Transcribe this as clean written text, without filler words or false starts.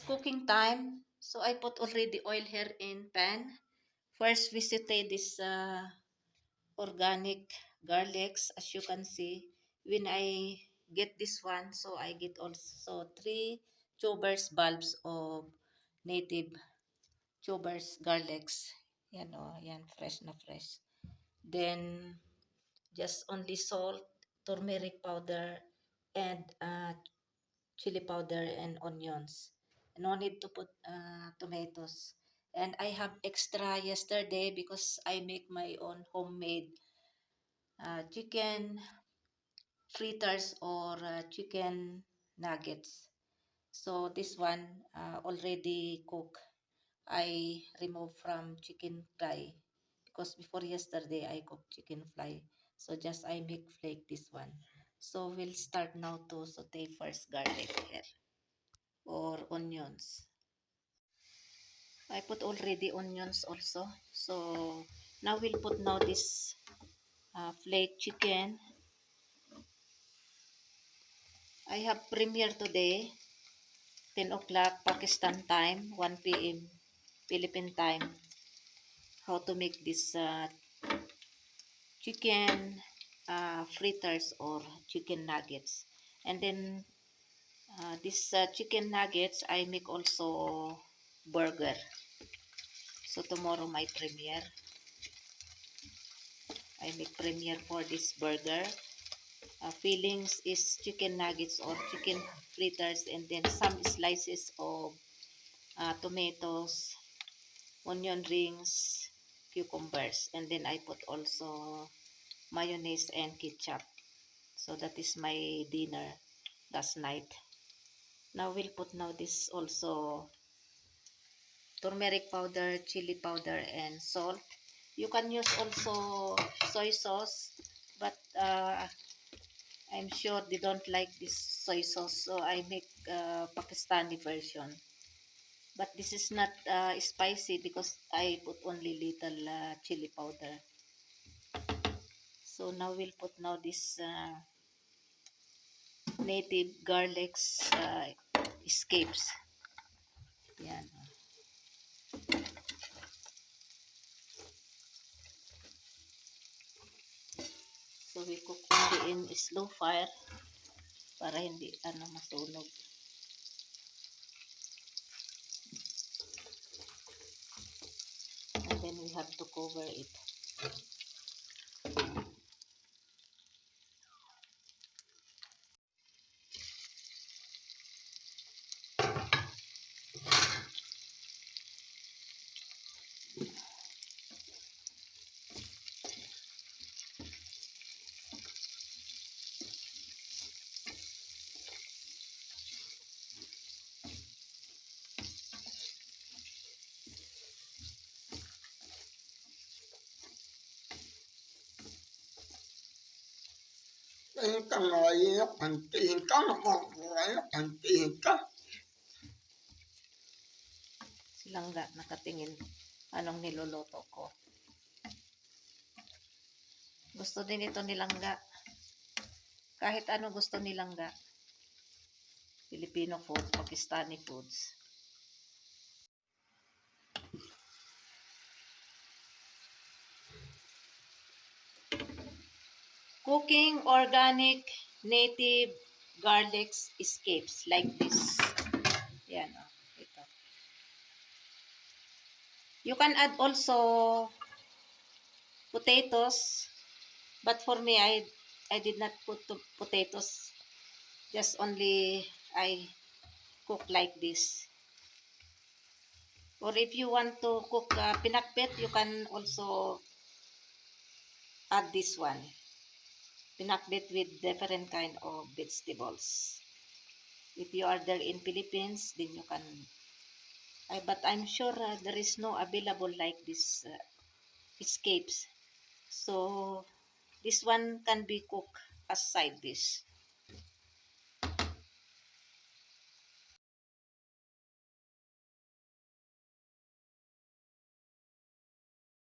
cooking time. So I put already oil here in pan. First, we saute this organic garlics. As you can see, when I get this one, so I get also 3 tubers bulbs of native tubers garlics. Yan o, yan, fresh na fresh. Then, just only salt, turmeric powder, and chili powder and onions. No need to put tomatoes. And I have extra yesterday because I make my own homemade chicken fritters or chicken nuggets. So this one already cooked. I removed from chicken fry because before yesterday I cooked chicken fry. So just I make flake this one. So we'll start now to saute first garlic here or onions. I put already onions also. So now we'll put now this flake chicken. I have premiere today, 10 o'clock Pakistan time, 1 p.m. Philippine time. How to make this chicken fritters or chicken nuggets. And then this chicken nuggets, I make also burger. So tomorrow my premiere. I make premiere for this burger. Fillings is chicken nuggets or chicken fritters, and then some slices of tomatoes, onion rings, cucumbers, and then I put also mayonnaise and ketchup. So that is my dinner last night. Now we'll put now this also turmeric powder, chili powder, and salt. You can use also soy sauce, but I'm sure they don't like this soy sauce, so I make Pakistani version. But this is not spicy because I put only little chili powder. So now we'll put now this native garlics escapes. Yan. So we cook only in slow fire para hindi masunog. And then we have to cover it. Cái ngồi nó bằng tiền có một người nó bằng tiền có. Silangga nakatingin anong niluluto ko. Gusto din ito nilangga. Kahit ano gusto nilangga. Filipino food, Pakistani foods. Cooking organic native garlics escapes like this. Yan o. Ito. You can add also potatoes. But for me, I did not put potatoes. Just only I cook like this. Or if you want to cook pinakbet, you can also add this one. Pinakbet with different kind of vegetables. If you are there in Philippines, then you can. But I'm sure there is no available like this escapes. So this one can be cooked as side dish.